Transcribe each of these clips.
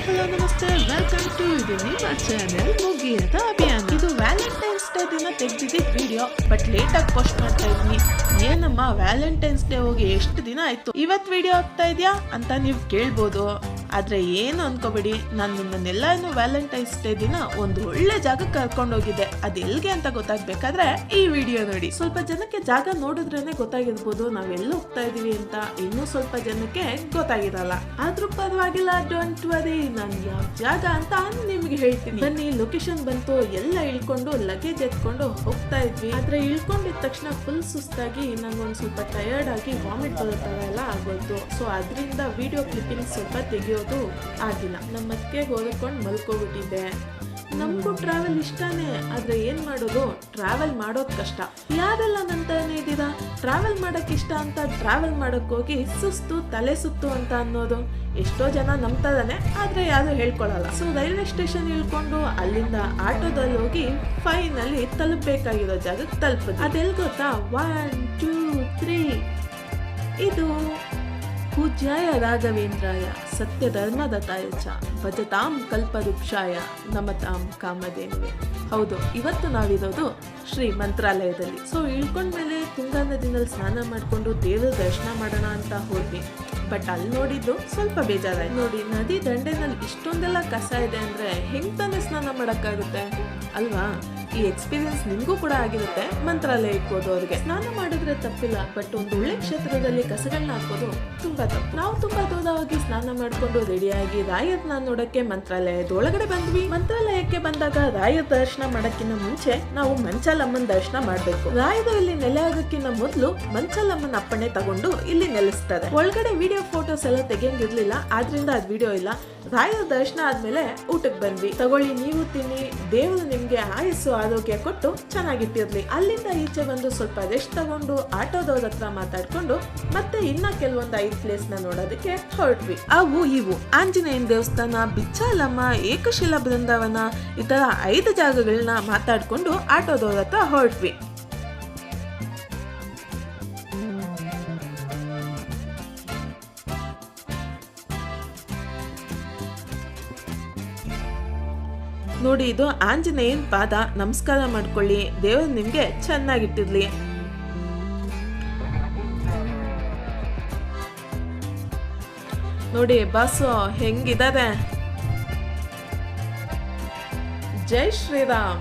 Hi hello ನಮಸ್ತೆ welcome to ಇದು ನಿಮ್ಮ ಚಾನೆಲ್ ಮುಗಿಯದ ಅಭಿಯಾನ. ಇದು ವ್ಯಾಲೆಂಟೈನ್ಸ್ ಡೇ ದಿನ ತೆಗ್ದಿದ್ದ ವಿಡಿಯೋ, ಬಟ್ ಲೇಟ್ ಆಗಿ ಪೋಸ್ಟ್ ಮಾಡ್ತಾ ಇದ್ನಿ. ಏನಮ್ಮ ವ್ಯಾಲೆಂಟೈನ್ಸ್ ಡೇ ಹೋಗಿ ಎಷ್ಟು ದಿನ ಆಯ್ತು, ಇವತ್ತು ವಿಡಿಯೋ ಆಗ್ತಾ ಇದೆಯಾ ಅಂತ ನೀವು ಕೇಳ್ಬೋದು. ಆದ್ರೆ ಏನು ಅನ್ಕೋಬೇಡಿ, ನಾನು ನಿಮ್ಮನ್ನೆಲ್ಲ ವ್ಯಾಲೆಂಟೈನ್ಸ್ ಡೇ ದಿನ ಒಂದು ಒಳ್ಳೆ ಜಾಗಕ್ಕೆ ಕರ್ಕೊಂಡು ಹೋಗಿದ್ದೆ. ಅದು ಎಲ್ಲಿಗೆ ಅಂತ ಗೊತ್ತಾಗ್ಬೇಕಾದ್ರೆ ಈ ವಿಡಿಯೋ ನೋಡಿ. ಸ್ವಲ್ಪ ಜನಕ್ಕೆ ಜಾಗ ನೋಡಿದ್ರೇನೆ ಗೊತ್ತಾಗಿರ್ಬೋದು ನಾವ್ ಎಲ್ಲಿ ಹೋಗ್ತಾ ಇದೀವಿ ಅಂತ. ಇನ್ನೂ ಸ್ವಲ್ಪ ಜನಕ್ಕೆ ಗೊತ್ತಾಗಿರಲ್ಲ, ಆದ್ರೂ ಪರವಾಗಿಲ್ಲ, ಡೋಂಟ್ ವರಿ, ನಾನು ಯಾವ ಜಾಗ ಅಂತ ನಿಮ್ಗೆ ಹೇಳ್ತೀನಿ. ಬನ್ನಿ, ಲೊಕೇಶನ್ ಬಂತು. ಎಲ್ಲ ಇಳ್ಕೊಂಡು ಲಗೇಜ್ ಎತ್ಕೊಂಡು ಹೋಗ್ತಾ ಇದ್ವಿ. ಆದ್ರೆ ಇಳ್ಕೊಂಡಿದ ತಕ್ಷಣ ಫುಲ್ ಸುಸ್ತಾಗಿ ನಂಗೊಂದ್ ಸ್ವಲ್ಪ ಟಯರ್ಡ್ ಆಗಿ ವಾಮಿಟ್ ಬರೋ ತರ ಎಲ್ಲ ಆಗೋಯ್ತು. ಸೊ ಅದರಿಂದ ವಿಡಿಯೋ ಕ್ಲಿಪ್ಪಿಂಗ್ ಸ್ವಲ್ಪ ತೆಗಿಯೋದು ಆಗಿಲ್ಲ. ನಮ್ಮ ಮತ್ತೆಗೆ ಓದ್ಕೊಂಡು ಮಲ್ಕೋಬಿಟ್ಟಿದ್ದೆ. ನಮಗೂ ಟ್ರಾವೆಲ್ ಇಷ್ಟನೇ, ಆದ್ರೆ ಏನ್ ಮಾಡೋದು, ಟ್ರಾವೆಲ್ ಮಾಡೋದ್ ಕಷ್ಟ. ಯಾರೆಲ್ಲ ನಂತಾನೆ ಇದ್ದೀರಾ ಟ್ರಾವೆಲ್ ಮಾಡಕ್ ಇಷ್ಟ ಅಂತ ಟ್ರಾವೆಲ್ ಮಾಡಕ್ ಹೋಗಿ ಸುಸ್ತು ತಲೆ ಸುತ್ತು ಅಂತ ಅನ್ನೋದು. ಎಷ್ಟೋ ಜನ ನಂಬ್ತಾನೆ, ಆದ್ರೆ ಯಾರು ಹೇಳ್ಕೊಳಲ್ಲ. ಸೊ ರೈಲ್ವೆ ಸ್ಟೇಷನ್ ಇಳ್ಕೊಂಡು ಅಲ್ಲಿಂದ ಆಟೋದಲ್ಲಿ ಹೋಗಿ ಫೈನಲಿ ತಲುಪಬೇಕಾಗಿರೋ ಜಾಗಕ್ಕೆ ತಲುಪದು. ಅದೆಲ್ ಗೊತ್ತಾ, 1 2 3 ಇದು ಪೂಜ್ಯಾಯ ರಾಘವೇಂದ್ರಾಯ ಸತ್ಯ ಧರ್ಮದತಾಯ ಚ ಭಜತಾಂ ಕಲ್ಪವೃಕ್ಷಾಯ ನಮತಾಂ ಕಾಮಧೇನುವೆ. ಹೌದು, ಇವತ್ತು ನಾವಿರೋದು ಶ್ರೀ ಮಂತ್ರಾಲಯದಲ್ಲಿ. ಸೊ ಇಳ್ಕೊಂಡ್ಮೇಲೆ ತುಂಗಾ ನದಿನಲ್ಲಿ ಸ್ನಾನ ಮಾಡ್ಕೊಂಡು ದೇವರ ದರ್ಶನ ಮಾಡೋಣ ಅಂತ ಹೋದ್ವಿ. ಬಟ್ ಅಲ್ಲಿ ನೋಡಿದ್ದು ಸ್ವಲ್ಪ ಬೇಜಾರಾಯ್ತು. ನೋಡಿ, ನದಿ ದಂಡೆನಲ್ಲಿ ಇಷ್ಟೊಂದೆಲ್ಲ ಕಸ ಇದೆ ಅಂದ್ರೆ ಹೆಂಗ್ ತಾನೇ ಸ್ನಾನ ಮಾಡಕ್ಕಾಗುತ್ತೆ ಅಲ್ವಾ? ಈ ಎಕ್ಸ್ಪೀರಿಯನ್ಸ್ ನಿಮ್ಗೂ ಕೂಡ ಆಗಿರುತ್ತೆ. ಮಂತ್ರಾಲಯಕ್ಕೆ ಹೋದವ್ರಿಗೆ ಸ್ನಾನ ಮಾಡಿದ್ರೆ ತಪ್ಪಿಲ್ಲ, ಬಟ್ ಒಂದು ಒಳ್ಳೆ ಕ್ಷೇತ್ರದಲ್ಲಿ ಕಸಗಳನ್ನ ಹಾಕೋದು ತುಂಬಾ ತಪ್ಪು. ನಾವು ತುಂಬಾ ದೂರ ಹೋಗಿ ಸ್ನಾನ ಮಾಡ್ಕೊಂಡು ರೆಡಿಯಾಗಿ ರಾಯರ್ನ ನೋಡಕ್ಕೆ ಮಂತ್ರಾಲಯದ ಒಳಗಡೆ ಬಂದ್ವಿ. ಮಂತ್ರಾಲಯಕ್ಕೆ ಬಂದಾಗ ರಾಯರ ದರ್ಶನ ಮಾಡಕ್ಕಿಂತ ಮುಂಚೆ ನಾವು ಮಂಚಾಲಮ್ಮನ ದರ್ಶನ ಮಾಡ್ಬೇಕು. ರಾಯರು ಇಲ್ಲಿ ನೆಲೆ ಆಗೋಕ್ಕಿಂತ ಮೊದಲು ಮಂಚಾಲಮ್ಮನ ಅಪ್ಪಣೆ ತಗೊಂಡು ಇಲ್ಲಿ ನೆಲೆಸ್ತಾರೆ. ಒಳಗಡೆ ವಿಡಿಯೋ ಫೋಟೋಸ್ ಎಲ್ಲ ತೆಗಿಯಂಗಿರ್ಲಿಲ್ಲ, ಆದ್ರಿಂದ ಅದ್ ವಿಡಿಯೋ ಇಲ್ಲ. ರಾಯರ ದರ್ಶನ ಆದ್ಮೇಲೆ ಊಟಕ್ಕೆ ಬಂದ್ವಿ. ತಗೊಳ್ಳಿ, ನೀವು ತಿನ್ನಿ, ದೇವರು ನಿಮ್ಗೆ ಆಯಸ್ಸು ಆರೋಗ್ಯ ಕೊಟ್ಟು ಚೆನ್ನಾಗಿಟ್ಟಿರ್ಲಿ. ಅಲ್ಲಿಂದ ಈಚೆ ಬಂದು ಸ್ವಲ್ಪ ರೆಸ್ಟ್ ತಗೊಂಡು ಆಟೋದವ್ರ ಹತ್ರ ಮಾತಾಡ್ಕೊಂಡು ಮತ್ತೆ ಇನ್ನ ಕೆಲವೊಂದು 5 ಪ್ಲೇಸ್ ನ ನೋಡೋದಕ್ಕೆ ಹೊರಟ್ವಿ. ಅವು ಇವು ಆಂಜನೇಯನ ದೇವಸ್ಥಾನ, ಬಿಚ್ಚಾಲಮ್ಮ, ಏಕಶಿಲಾ ಬೃಂದಾವನ, ಈ ತರ 5 ಜಾಗಗಳನ್ನ ಮಾತಾಡ್ಕೊಂಡು ಆಟೋದವ್ರ ಹತ್ರ ಹೊರಟ್ವಿ. ನೋಡಿ, ಇದು ಆಂಜನೇಯನ ಪಾದ, ನಮಸ್ಕಾರ ಮಾಡ್ಕೊಳ್ಳಿ, ದೇವರು ನಿಮ್ಗೆ ಚೆನ್ನಾಗಿಟ್ಟಿರ್ಲಿ. ನೋಡಿ ಬಸ್ಸು ಹೆಂಗಿದ್ದಾರೆ. ಜೈ ಶ್ರೀರಾಮ್.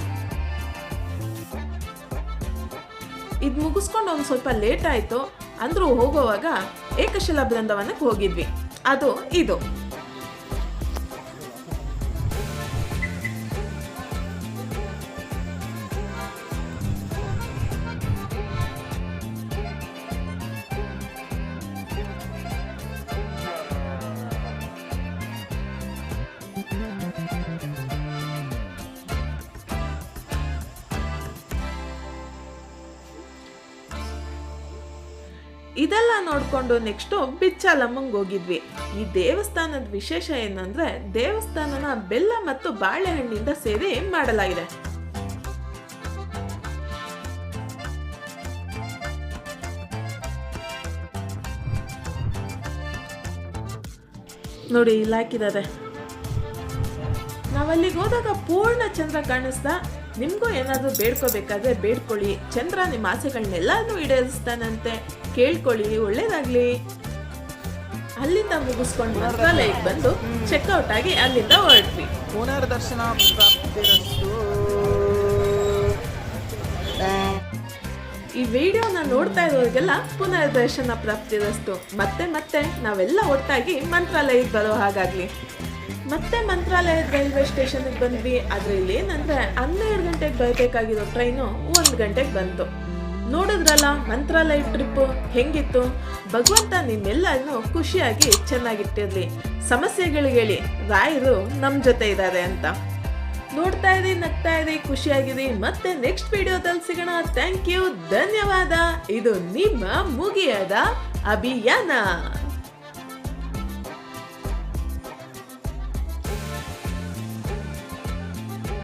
ಇದ್ ಮುಗಿಸ್ಕೊಂಡು ಒಂದ್ ಸ್ವಲ್ಪ ಲೇಟ್ ಆಯ್ತು, ಅಂದ್ರೂ ಹೋಗುವಾಗ ಏಕಶಿಲಾ ಬೃಂದಾವನಕ್ಕೆ ಹೋಗಿದ್ವಿ. ಅದು ಇದು. ಇದೆಲ್ಲ ನೋಡ್ಕೊಂಡು ನೆಕ್ಸ್ಟ್ ಬಿಚ್ಚಾಲಮ್ಮಂಗ್ ಹೋಗಿದ್ವಿ. ಈ ದೇವಸ್ಥಾನದ ವಿಶೇಷ ಏನಂದ್ರೆ ದೇವಸ್ಥಾನನ ಬೆಲ್ಲ ಮತ್ತು ಬಾಳೆಹಣ್ಣಿಂದ ಸೇರಿ ಮಾಡಲಾಗಿದೆ. ನೋಡಿ, ಇಲ್ಲಿ ಹಾಕಿದ್ದಾರೆ. ನಾವಲ್ಲಿಗೆ ಹೋದಾಗ ಪೂರ್ಣ ಚಂದ್ರ ಕಾಣಿಸ್ತಾ. ನಿಮ್ಗೂ ಏನಾದ್ರೂ ಬೇಡ್ಕೋಬೇಕಾದ್ರೆ ಬೇಡ್ಕೊಳ್ಳಿ, ಚಂದ್ರ ನಿಮ್ಮ ಆಸೆಗಳನ್ನೆಲ್ಲಾನು ಈಡೇರಿಸ್ತಾನಂತೆ. ಕೇಳ್ಕೊಳ್ಳಿ, ಒಳ್ಳೇದಾಗ್ಲಿ. ಅಲ್ಲಿಂದ ಮುಗಿಸ್ಕೊಂಡು ಮಂತ್ರಾಲಯಕ್ಕೆ ಬಂದು ಚೆಕ್ಔಟ್ ಆಗಿ ಅಲ್ಲಿಂದ ಹೊರಟ್ವಿ. ಪುನರ್ದರ್ಶನ ಪ್ರಾಪ್ತಿರಸ್ತು. ಈ ವಿಡಿಯೋನ ನೋಡ್ತಾ ಇರೋರಿಗೆಲ್ಲ ಪುನರ್ದರ್ಶನ ಪ್ರಾಪ್ತಿರಸ್ತು. ಮತ್ತೆ ನಾವೆಲ್ಲ ಒಟ್ಟಾಗಿ ಮಂತ್ರಾಲಯಕ್ಕೆ ಬರೋ ಹಾಗಾಗ್ಲಿ. ಮತ್ತೆ ಮಂತ್ರಾಲಯದ ರೈಲ್ವೆ ಸ್ಟೇಷನ್ಗೆ ಬಂದ್ವಿ. ಆದ್ರೆ ಇಲ್ಲಿ ಏನಂದ್ರೆ 12 ಗಂಟೆಗೆ ಬರಬೇಕಾಗಿರೋ ಟ್ರೈನು 1 ಗಂಟೆಗೆ ಬಂತು. ನೋಡಿದ್ರಲ್ಲ ಮಂತ್ರಾಲಯ ಟ್ರಿಪ್ ಹೆಂಗಿತ್ತು. ಭಗವಂತ ನಿಮ್ಮೆಲ್ಲರನ್ನು ಖುಷಿಯಾಗಿ ಚೆನ್ನಾಗಿಟ್ಟಿರ್ಲಿ. ಸಮಸ್ಯೆಗಳಿಗೆ ಹೇಳಿ, ರಾಯರು ನಮ್ ಜೊತೆ ಇದ್ದಾರೆ ಅಂತ. ನೋಡ್ತಾ ಇರಿ, ನಗ್ತಾ ಇರಿ, ಖುಷಿಯಾಗಿರಿ. ಮತ್ತೆ ನೆಕ್ಸ್ಟ್ ವಿಡಿಯೋದಲ್ಲಿ ಸಿಗೋಣ. ಥ್ಯಾಂಕ್ ಯು, ಧನ್ಯವಾದ. ಇದು ನಿಮ್ಮ ಮುಗಿಯದ ಅಭಿಯಾನ.